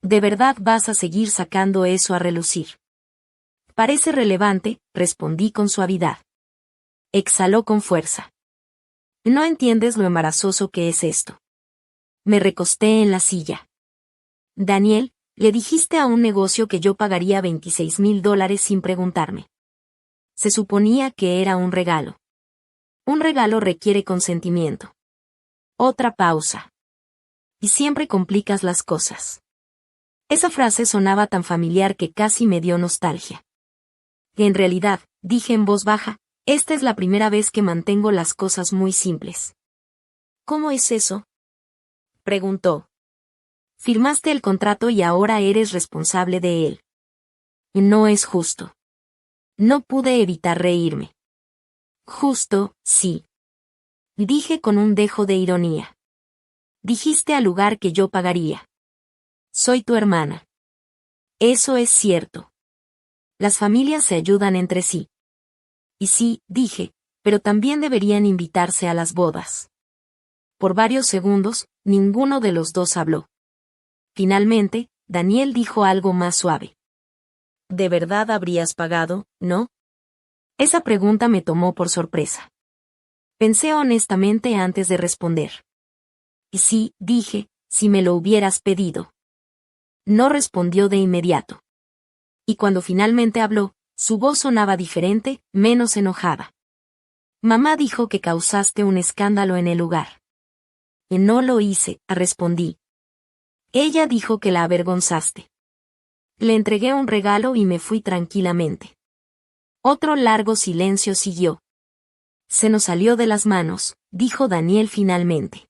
¿De verdad vas a seguir sacando eso a relucir? Parece relevante, respondí con suavidad. Exhaló con fuerza. No entiendes lo embarazoso que es esto. Me recosté en la silla. Daniel, le dijiste a un negocio que yo pagaría $26,000 sin preguntarme. Se suponía que era un regalo. Un regalo requiere consentimiento. Otra pausa. Y siempre complicas las cosas. Esa frase sonaba tan familiar que casi me dio nostalgia. En realidad, dije en voz baja, esta es la primera vez que mantengo las cosas muy simples. ¿Cómo es eso? Preguntó. Firmaste el contrato y ahora eres responsable de él. No es justo. No pude evitar reírme. Justo, sí. Dije con un dejo de ironía. Dijiste al lugar que yo pagaría. Soy tu hermana. Eso es cierto. Las familias se ayudan entre sí. Y sí, dije, pero también deberían invitarse a las bodas. Por varios segundos, ninguno de los dos habló. Finalmente, Daniel dijo algo más suave. ¿De verdad habrías pagado, no? Esa pregunta me tomó por sorpresa. Pensé honestamente antes de responder. Y sí, dije, si me lo hubieras pedido. No respondió de inmediato. Y cuando finalmente habló, su voz sonaba diferente, menos enojada. Mamá dijo que causaste un escándalo en el lugar. No lo hice, respondí. Ella dijo que la avergonzaste. Le entregué un regalo y me fui tranquilamente. Otro largo silencio siguió. Se nos salió de las manos, dijo Daniel finalmente.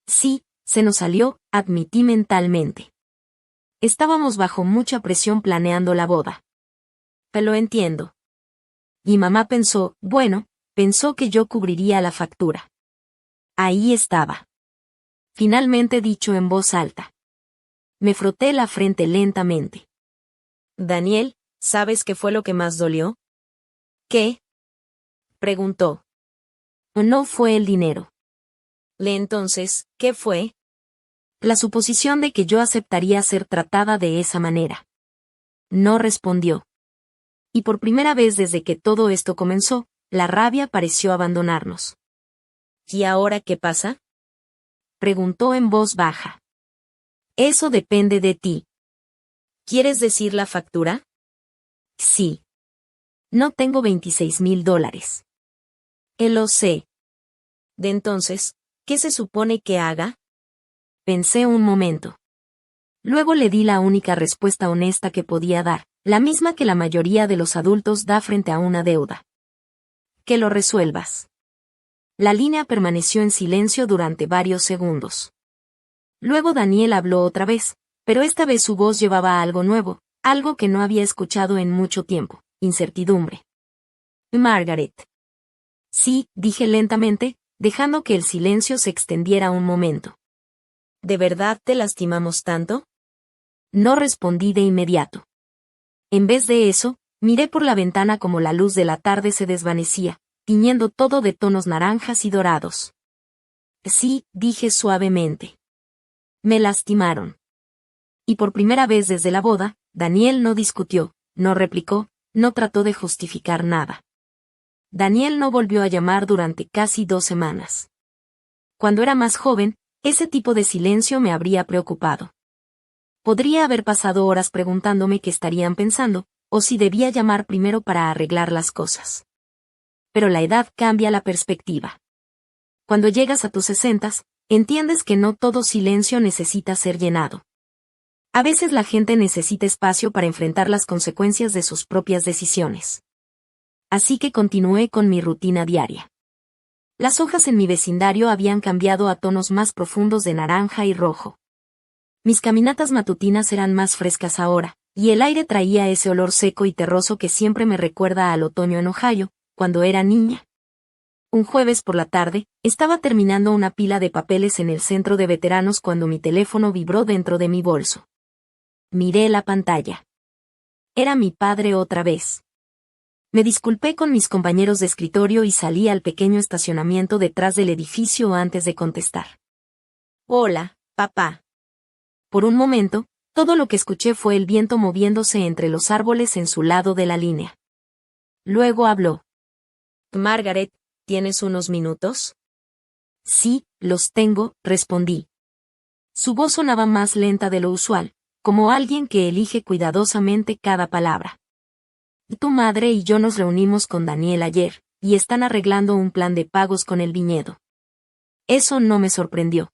Sí, se nos salió, admití mentalmente. Estábamos bajo mucha presión planeando la boda. Lo entiendo. Y mamá pensó que yo cubriría la factura. Ahí estaba. Finalmente dicho en voz alta. Me froté la frente lentamente. Daniel, ¿sabes qué fue lo que más dolió? ¿Qué? Preguntó. No fue el dinero. Entonces, ¿qué fue? La suposición de que yo aceptaría ser tratada de esa manera. No respondió. Y por primera vez desde que todo esto comenzó, la rabia pareció abandonarnos. ¿Y ahora qué pasa? Preguntó en voz baja. Eso depende de ti. ¿Quieres decir la factura? Sí. No tengo $26,000. Lo sé. De entonces, ¿qué se supone que haga? Pensé un momento. Luego le di la única respuesta honesta que podía dar, la misma que la mayoría de los adultos da frente a una deuda. Que lo resuelvas. La línea permaneció en silencio durante varios segundos. Luego Daniel habló otra vez, pero esta vez su voz llevaba algo nuevo, algo que no había escuchado en mucho tiempo, incertidumbre. Margaret. Sí, dije lentamente, dejando que el silencio se extendiera un momento. ¿De verdad te lastimamos tanto? No respondí de inmediato. En vez de eso, miré por la ventana como la luz de la tarde se desvanecía, tiñendo todo de tonos naranjas y dorados. Sí, dije suavemente. Me lastimaron. Y por primera vez desde la boda, Daniel no discutió, no replicó, no trató de justificar nada. Daniel no volvió a llamar durante casi 2 semanas. Cuando era más joven, ese tipo de silencio me habría preocupado. Podría haber pasado horas preguntándome qué estarían pensando, o si debía llamar primero para arreglar las cosas. Pero la edad cambia la perspectiva. Cuando llegas a tus 60, entiendes que no todo silencio necesita ser llenado. A veces la gente necesita espacio para enfrentar las consecuencias de sus propias decisiones. Así que continué con mi rutina diaria. Las hojas en mi vecindario habían cambiado a tonos más profundos de naranja y rojo. Mis caminatas matutinas eran más frescas ahora, y el aire traía ese olor seco y terroso que siempre me recuerda al otoño en Ohio, cuando era niña. Un jueves por la tarde, estaba terminando una pila de papeles en el centro de veteranos cuando mi teléfono vibró dentro de mi bolso. Miré la pantalla. Era mi padre otra vez. Me disculpé con mis compañeros de escritorio y salí al pequeño estacionamiento detrás del edificio antes de contestar. Hola, papá. Por un momento, todo lo que escuché fue el viento moviéndose entre los árboles en su lado de la línea. Luego habló. Margaret, ¿tienes unos minutos? Sí, los tengo, respondí. Su voz sonaba más lenta de lo usual, como alguien que elige cuidadosamente cada palabra. Tu madre y yo nos reunimos con Daniel ayer, y están arreglando un plan de pagos con el viñedo. Eso no me sorprendió.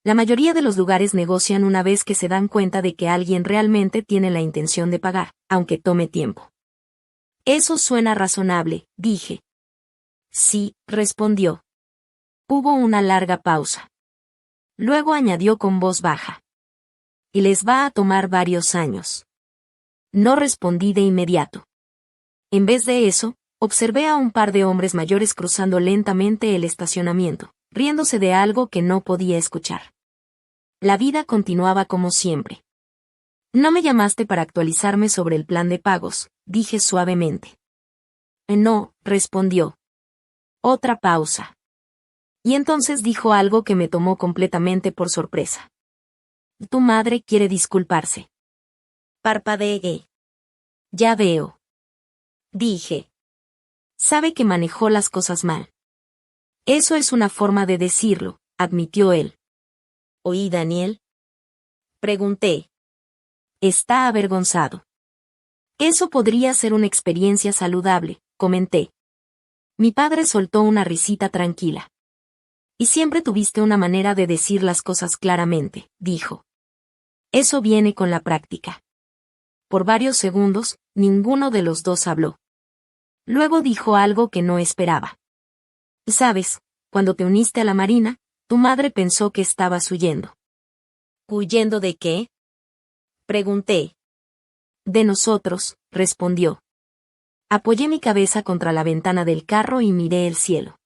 La mayoría de los lugares negocian una vez que se dan cuenta de que alguien realmente tiene la intención de pagar, aunque tome tiempo. Eso suena razonable, dije. Sí, respondió. Hubo una larga pausa. Luego añadió con voz baja. Y les va a tomar varios años. No respondí de inmediato. En vez de eso, observé a un par de hombres mayores cruzando lentamente el estacionamiento, riéndose de algo que no podía escuchar. La vida continuaba como siempre. No me llamaste para actualizarme sobre el plan de pagos, dije suavemente. No, respondió. Otra pausa. Y entonces dijo algo que me tomó completamente por sorpresa. Tu madre quiere disculparse. Parpadeé. Ya veo. Dije. Sabe que manejó las cosas mal. Eso es una forma de decirlo, admitió él. ¿Oí, Daniel? Pregunté. Está avergonzado. Eso podría ser una experiencia saludable, comenté. Mi padre soltó una risita tranquila. Y siempre tuviste una manera de decir las cosas claramente, dijo. Eso viene con la práctica. Por varios segundos, ninguno de los dos habló. Luego dijo algo que no esperaba. Sabes, cuando te uniste a la Marina, tu madre pensó que estabas huyendo. ¿Huyendo de qué? Pregunté. De nosotros, respondió. Apoyé mi cabeza contra la ventana del carro y miré el cielo.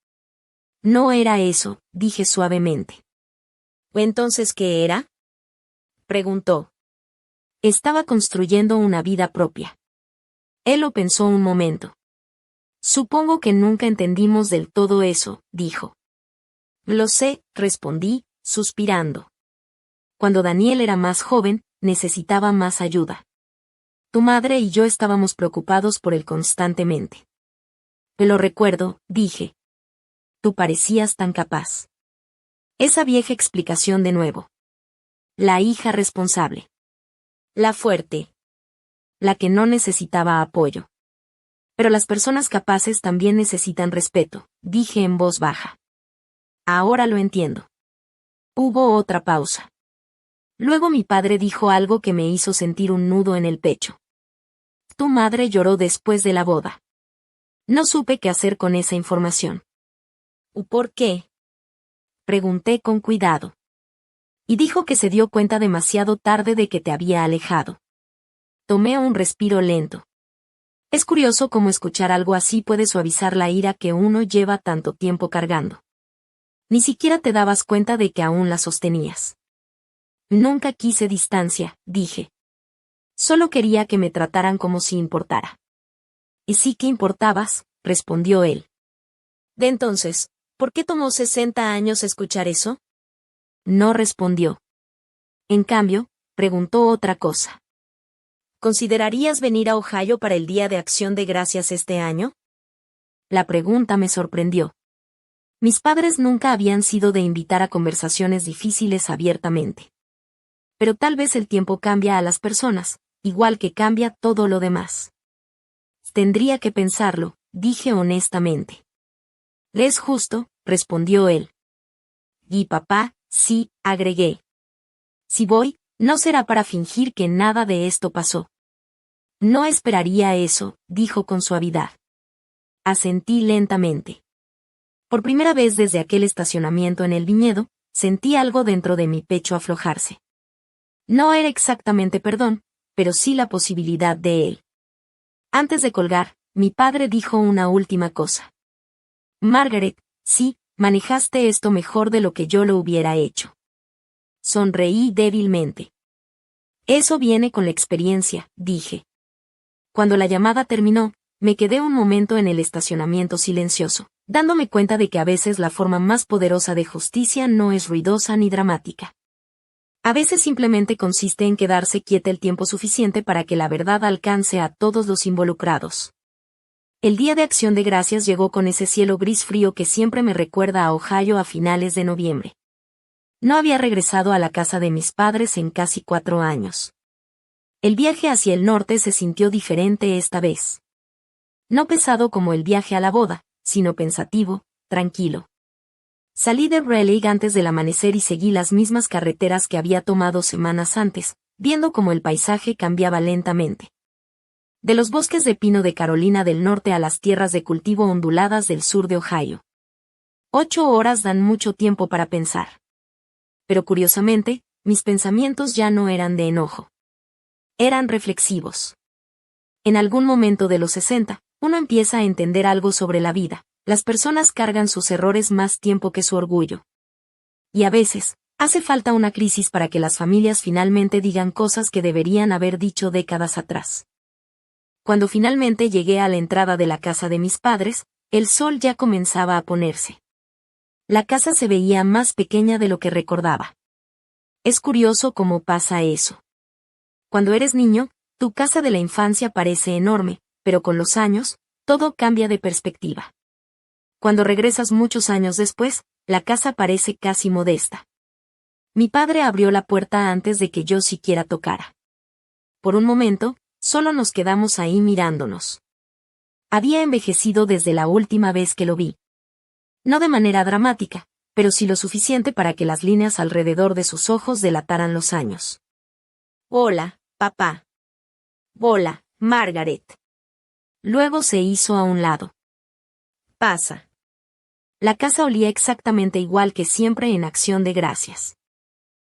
No era eso, dije suavemente. ¿Entonces qué era? Preguntó. Estaba construyendo una vida propia. Él lo pensó un momento. Supongo que nunca entendimos del todo eso, dijo. Lo sé, respondí, suspirando. Cuando Daniel era más joven, necesitaba más ayuda. Tu madre y yo estábamos preocupados por él constantemente. Lo recuerdo, dije. Tú parecías tan capaz. Esa vieja explicación de nuevo. La hija responsable. La fuerte. La que no necesitaba apoyo. Pero las personas capaces también necesitan respeto, dije en voz baja. Ahora lo entiendo. Hubo otra pausa. Luego mi padre dijo algo que me hizo sentir un nudo en el pecho. Tu madre lloró después de la boda. No supe qué hacer con esa información. ¿Por qué? Pregunté con cuidado. Y dijo que se dio cuenta demasiado tarde de que te había alejado. Tomé un respiro lento. Es curioso cómo escuchar algo así puede suavizar la ira que uno lleva tanto tiempo cargando. Ni siquiera te dabas cuenta de que aún la sostenías. Nunca quise distancia, dije. Solo quería que me trataran como si importara. Y sí que importabas, respondió él. De entonces, ¿por qué tomó 60 años escuchar eso? No respondió. En cambio, preguntó otra cosa. ¿Considerarías venir a Ohio para el Día de Acción de Gracias este año? La pregunta me sorprendió. Mis padres nunca habían sido de invitar a conversaciones difíciles abiertamente. Pero tal vez el tiempo cambia a las personas, igual que cambia todo lo demás. Tendría que pensarlo, dije honestamente. Es justo, respondió él. Y papá, sí, agregué. Si voy, no será para fingir que nada de esto pasó. No esperaría eso, dijo con suavidad. Asentí lentamente. Por primera vez desde aquel estacionamiento en el viñedo, sentí algo dentro de mi pecho aflojarse. No era exactamente perdón, pero sí la posibilidad de él. Antes de colgar, mi padre dijo una última cosa. Margaret, sí, manejaste esto mejor de lo que yo lo hubiera hecho. Sonreí débilmente. Eso viene con la experiencia, dije. Cuando la llamada terminó, me quedé un momento en el estacionamiento silencioso, dándome cuenta de que a veces la forma más poderosa de justicia no es ruidosa ni dramática. A veces simplemente consiste en quedarse quieta el tiempo suficiente para que la verdad alcance a todos los involucrados. El Día de Acción de Gracias llegó con ese cielo gris frío que siempre me recuerda a Ohio a finales de noviembre. No había regresado a la casa de mis padres en casi 4 años. El viaje hacia el norte se sintió diferente esta vez. No pesado como el viaje a la boda, sino pensativo, tranquilo. Salí de Raleigh antes del amanecer y seguí las mismas carreteras que había tomado semanas antes, viendo cómo el paisaje cambiaba lentamente. De los bosques de pino de Carolina del Norte a las tierras de cultivo onduladas del sur de Ohio. 8 horas dan mucho tiempo para pensar. Pero curiosamente, mis pensamientos ya no eran de enojo. Eran reflexivos. En algún momento de los 60, uno empieza a entender algo sobre la vida. Las personas cargan sus errores más tiempo que su orgullo. Y a veces, hace falta una crisis para que las familias finalmente digan cosas que deberían haber dicho décadas atrás. Cuando finalmente llegué a la entrada de la casa de mis padres, el sol ya comenzaba a ponerse. La casa se veía más pequeña de lo que recordaba. Es curioso cómo pasa eso. Cuando eres niño, tu casa de la infancia parece enorme, pero con los años, todo cambia de perspectiva. Cuando regresas muchos años después, la casa parece casi modesta. Mi padre abrió la puerta antes de que yo siquiera tocara. Por un momento, Solo nos quedamos ahí mirándonos. Había envejecido desde la última vez que lo vi. No de manera dramática, pero sí lo suficiente para que las líneas alrededor de sus ojos delataran los años. Hola, papá. Hola, Margaret. Luego se hizo a un lado. Pasa. La casa olía exactamente igual que siempre en Acción de Gracias.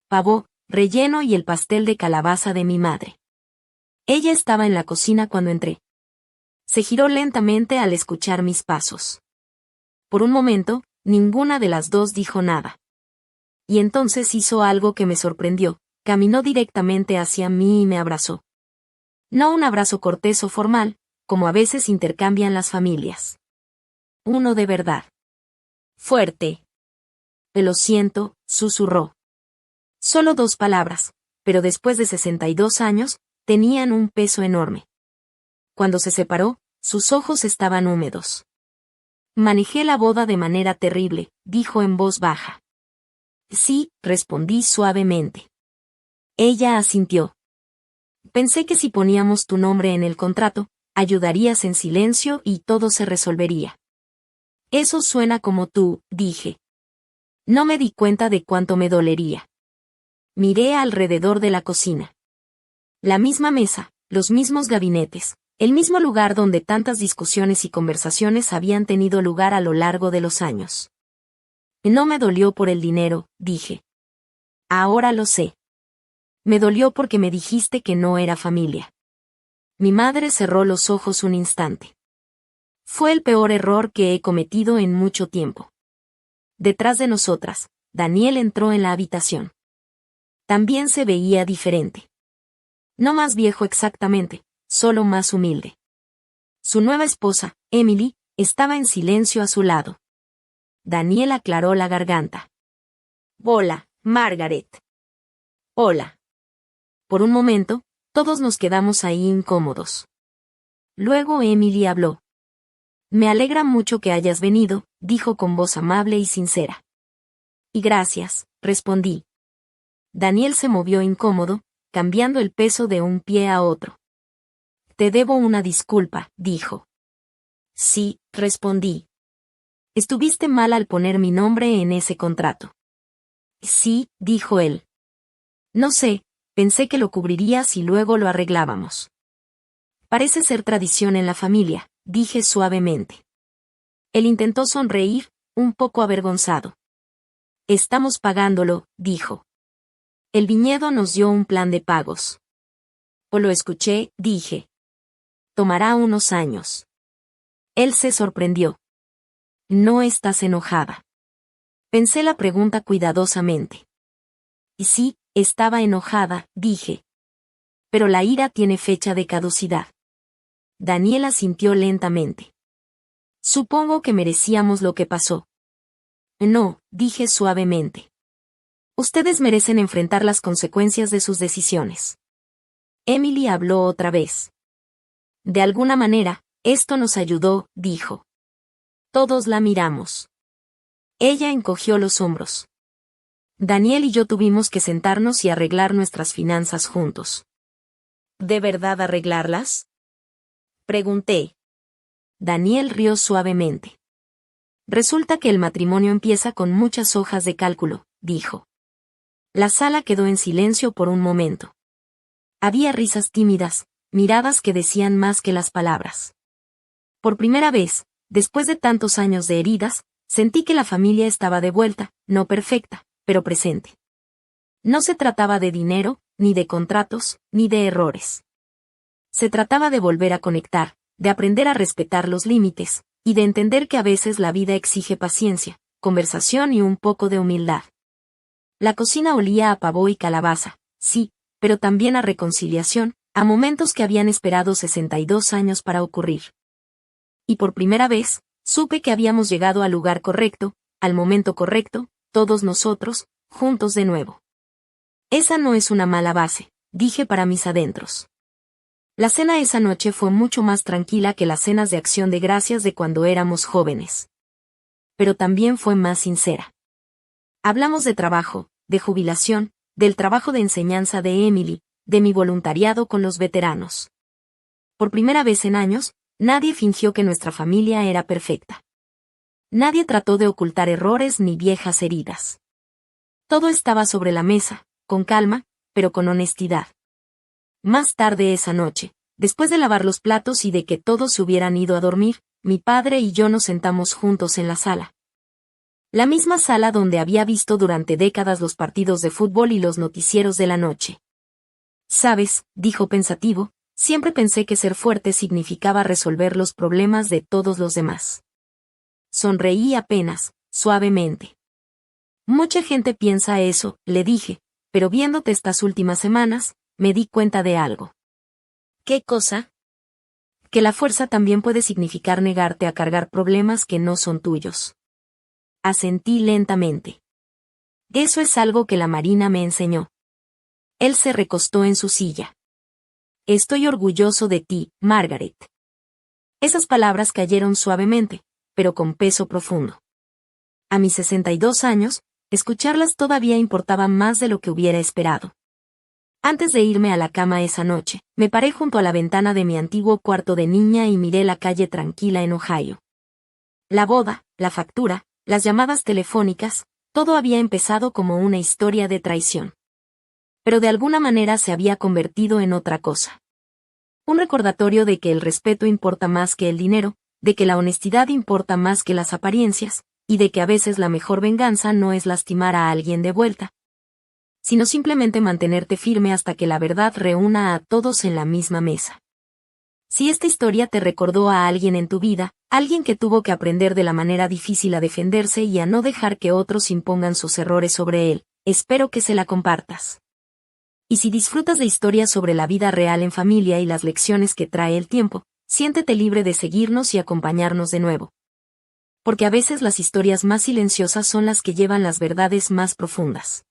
Pavó, relleno y el pastel de calabaza de mi madre. Ella estaba en la cocina cuando entré. Se giró lentamente al escuchar mis pasos. Por un momento, ninguna de las dos dijo nada. Y entonces hizo algo que me sorprendió, caminó directamente hacia mí y me abrazó. No un abrazo cortés o formal, como a veces intercambian las familias. Uno de verdad. Fuerte. Lo siento, susurró. Solo 2 palabras, pero después de 62 años, tenían un peso enorme. Cuando se separó, sus ojos estaban húmedos. Manejé la boda de manera terrible, dijo en voz baja. Sí, respondí suavemente. Ella asintió. Pensé que si poníamos tu nombre en el contrato, ayudarías en silencio y todo se resolvería. Eso suena como tú, dije. No me di cuenta de cuánto me dolería. Miré alrededor de la cocina. La misma mesa, los mismos gabinetes, el mismo lugar donde tantas discusiones y conversaciones habían tenido lugar a lo largo de los años. No me dolió por el dinero, dije. Ahora lo sé. Me dolió porque me dijiste que no era familia. Mi madre cerró los ojos un instante. Fue el peor error que he cometido en mucho tiempo. Detrás de nosotras, Daniel entró en la habitación. También se veía diferente. No más viejo exactamente, solo más humilde. Su nueva esposa, Emily, estaba en silencio a su lado. Daniel aclaró la garganta. Hola, Margaret. Hola. Por un momento, todos nos quedamos ahí incómodos. Luego Emily habló. Me alegra mucho que hayas venido, dijo con voz amable y sincera. Y gracias, respondí. Daniel se movió incómodo, cambiando el peso de un pie a otro. Te debo una disculpa, dijo. Sí, respondí. Estuviste mal al poner mi nombre en ese contrato. Sí, dijo él. No sé, pensé que lo cubrirías y luego lo arreglábamos. Parece ser tradición en la familia, dije suavemente. Él intentó sonreír, un poco avergonzado. Estamos pagándolo, dijo. El viñedo nos dio un plan de pagos. O lo escuché, dije. Tomará unos años. Él se sorprendió. ¿No estás enojada? Pensé la pregunta cuidadosamente. Y sí, estaba enojada, dije. Pero la ira tiene fecha de caducidad. Daniel asintió lentamente. Supongo que merecíamos lo que pasó. No, dije suavemente. Ustedes merecen enfrentar las consecuencias de sus decisiones. Emily habló otra vez. De alguna manera, esto nos ayudó, dijo. Todos la miramos. Ella encogió los hombros. Daniel y yo tuvimos que sentarnos y arreglar nuestras finanzas juntos. ¿De verdad arreglarlas? Pregunté. Daniel rió suavemente. Resulta que el matrimonio empieza con muchas hojas de cálculo, dijo. La sala quedó en silencio por un momento. Había risas tímidas, miradas que decían más que las palabras. Por primera vez, después de tantos años de heridas, sentí que la familia estaba de vuelta, no perfecta, pero presente. No se trataba de dinero, ni de contratos, ni de errores. Se trataba de volver a conectar, de aprender a respetar los límites, y de entender que a veces la vida exige paciencia, conversación y un poco de humildad. La cocina olía a pavó y calabaza, sí, pero también a reconciliación, a momentos que habían esperado 62 años para ocurrir. Y por primera vez, supe que habíamos llegado al lugar correcto, al momento correcto, todos nosotros, juntos de nuevo. Esa no es una mala base, dije para mis adentros. La cena esa noche fue mucho más tranquila que las cenas de Acción de Gracias de cuando éramos jóvenes. Pero también fue más sincera. Hablamos de trabajo, de jubilación, del trabajo de enseñanza de Emily, de mi voluntariado con los veteranos. Por primera vez en años, nadie fingió que nuestra familia era perfecta. Nadie trató de ocultar errores ni viejas heridas. Todo estaba sobre la mesa, con calma, pero con honestidad. Más tarde esa noche, después de lavar los platos y de que todos se hubieran ido a dormir, mi padre y yo nos sentamos juntos en la sala. La misma sala donde había visto durante décadas los partidos de fútbol y los noticieros de la noche. «Sabes», dijo pensativo, «siempre pensé que ser fuerte significaba resolver los problemas de todos los demás». Sonreí apenas, suavemente. «Mucha gente piensa eso», le dije, «pero viéndote estas últimas semanas, me di cuenta de algo». «¿Qué cosa?» «Que la fuerza también puede significar negarte a cargar problemas que no son tuyos». Asentí lentamente. «Eso es algo que la Marina me enseñó». Él se recostó en su silla. «Estoy orgulloso de ti, Margaret». Esas palabras cayeron suavemente, pero con peso profundo. A mis 62 años, escucharlas todavía importaba más de lo que hubiera esperado. Antes de irme a la cama esa noche, me paré junto a la ventana de mi antiguo cuarto de niña y miré la calle tranquila en Ohio. La boda, la factura, las llamadas telefónicas, todo había empezado como una historia de traición. Pero de alguna manera se había convertido en otra cosa. Un recordatorio de que el respeto importa más que el dinero, de que la honestidad importa más que las apariencias, y de que a veces la mejor venganza no es lastimar a alguien de vuelta, sino simplemente mantenerte firme hasta que la verdad reúna a todos en la misma mesa. Si esta historia te recordó a alguien en tu vida, alguien que tuvo que aprender de la manera difícil a defenderse y a no dejar que otros impongan sus errores sobre él, espero que se la compartas. Y si disfrutas de historias sobre la vida real en familia y las lecciones que trae el tiempo, siéntete libre de seguirnos y acompañarnos de nuevo. Porque a veces las historias más silenciosas son las que llevan las verdades más profundas.